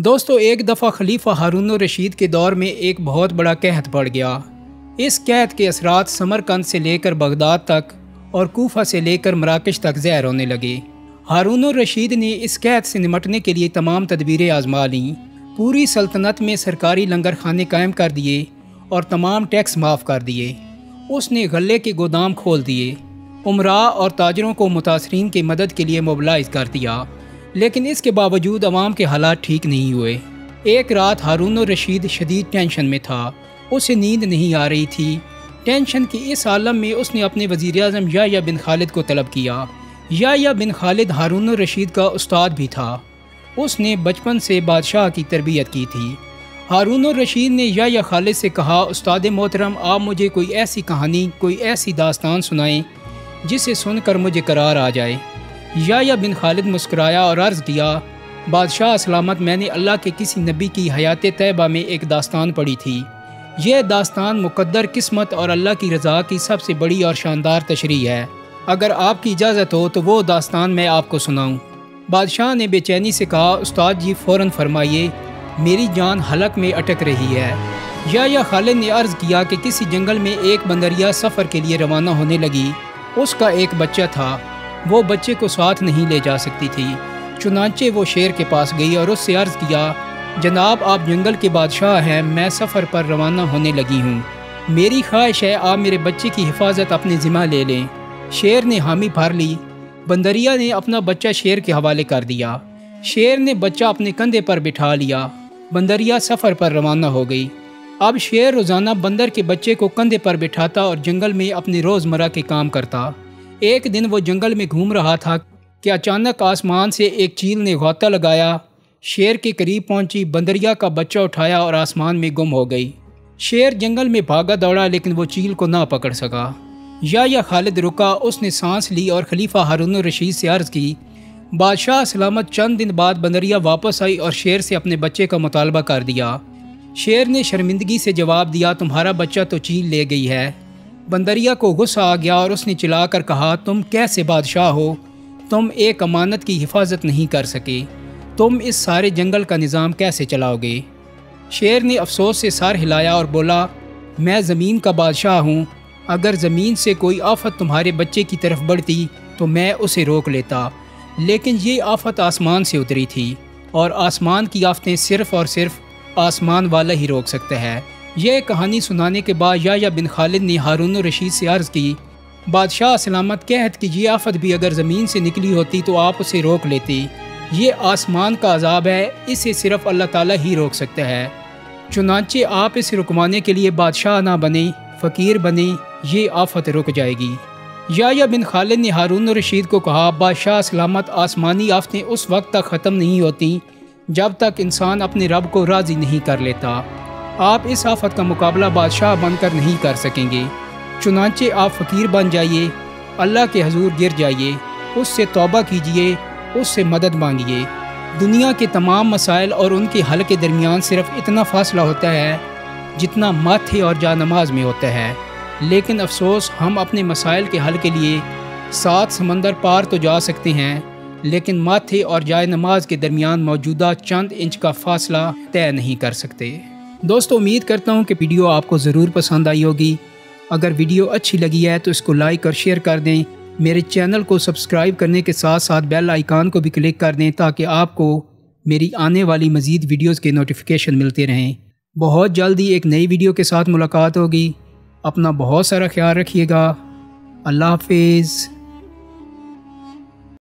دوستو، ایک دفعہ خلیفہ ہارون الرشید کے دور میں ایک بہت بڑا قحط پڑ گیا۔ اس قحط کے اثرات سمرقند سے لے کر بغداد تک اور کوفہ سے لے کر مراکش تک ظاہر ہونے لگے۔ ہارون الرشید نے اس قحط سے نمٹنے کے لیے تمام تدبیریں آزما لیں۔ پوری سلطنت میں سرکاری لنگر خانے قائم کر دیے اور تمام ٹیکس معاف کر دیے۔ اس نے غلے کے گودام کھول دیے، امراء اور تاجروں کو متاثرین کی مدد کے لیے موبلائز کر دیا، لیکن اس کے باوجود عوام کے حالات ٹھیک نہیں ہوئے۔ ایک رات ہارون الرشید شدید ٹینشن میں تھا، اسے نیند نہیں آ رہی تھی۔ ٹینشن کی اس عالم میں اس نے اپنے وزیر اعظم یحییٰ بن خالد کو طلب کیا۔ یحییٰ بن خالد ہارون الرشید کا استاد بھی تھا، اس نے بچپن سے بادشاہ کی تربیت کی تھی۔ ہارون الرشید نے یحییٰ خالد سے کہا، استاد محترم، آپ مجھے کوئی ایسی کہانی، کوئی ایسی داستان سنائیں جسے سن کر مجھے قرار آ جائے۔ یحییٰ بن خالد مسکرایا اور عرض کیا، بادشاہ سلامت، میں نے اللہ کے کسی نبی کی حیات طیبہ میں ایک داستان پڑھی تھی۔ یہ داستان مقدر قسمت اور اللہ کی رضا کی سب سے بڑی اور شاندار تشریح ہے۔ اگر آپ کی اجازت ہو تو وہ داستان میں آپ کو سناؤں۔ بادشاہ نے بے چینی سے کہا، استاد جی فوراً فرمائیے، میری جان حلق میں اٹک رہی ہے۔ یحییٰ خالد نے عرض کیا کہ کسی جنگل میں ایک بندریا سفر کے لیے روانہ ہونے لگی۔ اس کا ایک بچہ تھا، وہ بچے کو ساتھ نہیں لے جا سکتی تھی، چنانچہ وہ شیر کے پاس گئی اور اس سے عرض کیا، جناب آپ جنگل کے بادشاہ ہیں، میں سفر پر روانہ ہونے لگی ہوں، میری خواہش ہے آپ میرے بچے کی حفاظت اپنے ذمہ لے لیں۔ شیر نے حامی بھر لی۔ بندریا نے اپنا بچہ شیر کے حوالے کر دیا۔ شیر نے بچہ اپنے کندھے پر بٹھا لیا۔ بندریا سفر پر روانہ ہو گئی۔ اب شیر روزانہ بندر کے بچے کو کندھے پر بٹھاتا اور جنگل میں اپنے روزمرہ کے کام کرتا۔ ایک دن وہ جنگل میں گھوم رہا تھا کہ اچانک آسمان سے ایک چیل نے غوطہ لگایا، شیر کے قریب پہنچی، بندریا کا بچہ اٹھایا اور آسمان میں گم ہو گئی۔ شیر جنگل میں بھاگا دوڑا لیکن وہ چیل کو نہ پکڑ سکا۔ یحییٰ خالد رکا، اس نے سانس لی اور خلیفہ ہارون الرشید سے عرض کی، بادشاہ سلامت، چند دن بعد بندریا واپس آئی اور شیر سے اپنے بچے کا مطالبہ کر دیا۔ شیر نے شرمندگی سے جواب دیا، تمہارا بچہ تو چیل لے گئی ہے۔ بندریا کو غصہ آ گیا اور اس نے چلا کر کہا، تم کیسے بادشاہ ہو؟ تم ایک امانت کی حفاظت نہیں کر سکے، تم اس سارے جنگل کا نظام کیسے چلاؤ گے؟ شیر نے افسوس سے سر ہلایا اور بولا، میں زمین کا بادشاہ ہوں، اگر زمین سے کوئی آفت تمہارے بچے کی طرف بڑھتی تو میں اسے روک لیتا، لیکن یہ آفت آسمان سے اتری تھی اور آسمان کی آفتیں صرف اور صرف آسمان والا ہی روک سکتا ہے۔ یہ کہانی سنانے کے بعد یحییٰ بن خالد نے ہارون الرشید سے عرض کی، بادشاہ سلامت، قحط کی یہ آفت بھی اگر زمین سے نکلی ہوتی تو آپ اسے روک لیتے، یہ آسمان کا عذاب ہے، اسے صرف اللہ تعالیٰ ہی روک سکتا ہے، چنانچہ آپ اسے رکوانے کے لیے بادشاہ نہ بنیں، فقیر بنیں، یہ آفت رک جائے گی۔ یحییٰ بن خالد نے ہارون الرشید کو کہا، بادشاہ سلامت، آسمانی آفتیں اس وقت تک ختم نہیں ہوتی جب تک انسان اپنے رب کو راضی نہیں کر لیتا۔ آپ اس آفت کا مقابلہ بادشاہ بن کر نہیں کر سکیں گے، چنانچہ آپ فقیر بن جائیے، اللہ کے حضور گر جائیے، اس سے توبہ کیجیے، اس سے مدد مانگیے۔ دنیا کے تمام مسائل اور ان کے حل کے درمیان صرف اتنا فاصلہ ہوتا ہے جتنا ماتھے اور جا نماز میں ہوتا ہے، لیکن افسوس ہم اپنے مسائل کے حل کے لیے 7 سمندر پار تو جا سکتے ہیں، لیکن ماتھے اور جائے نماز کے درمیان موجودہ چند انچ کا فاصلہ طے نہیں کر سکتے۔ دوستو، امید کرتا ہوں کہ ویڈیو آپ کو ضرور پسند آئی ہوگی۔ اگر ویڈیو اچھی لگی ہے تو اس کو لائک اور شیئر کر دیں۔ میرے چینل کو سبسکرائب کرنے کے ساتھ ساتھ بیل آئیکن کو بھی کلک کر دیں تاکہ آپ کو میری آنے والی مزید ویڈیوز کے نوٹیفیکیشن ملتے رہیں۔ بہت جلدی ایک نئی ویڈیو کے ساتھ ملاقات ہوگی۔ اپنا بہت سارا خیال رکھیے گا۔ اللہ حافظ۔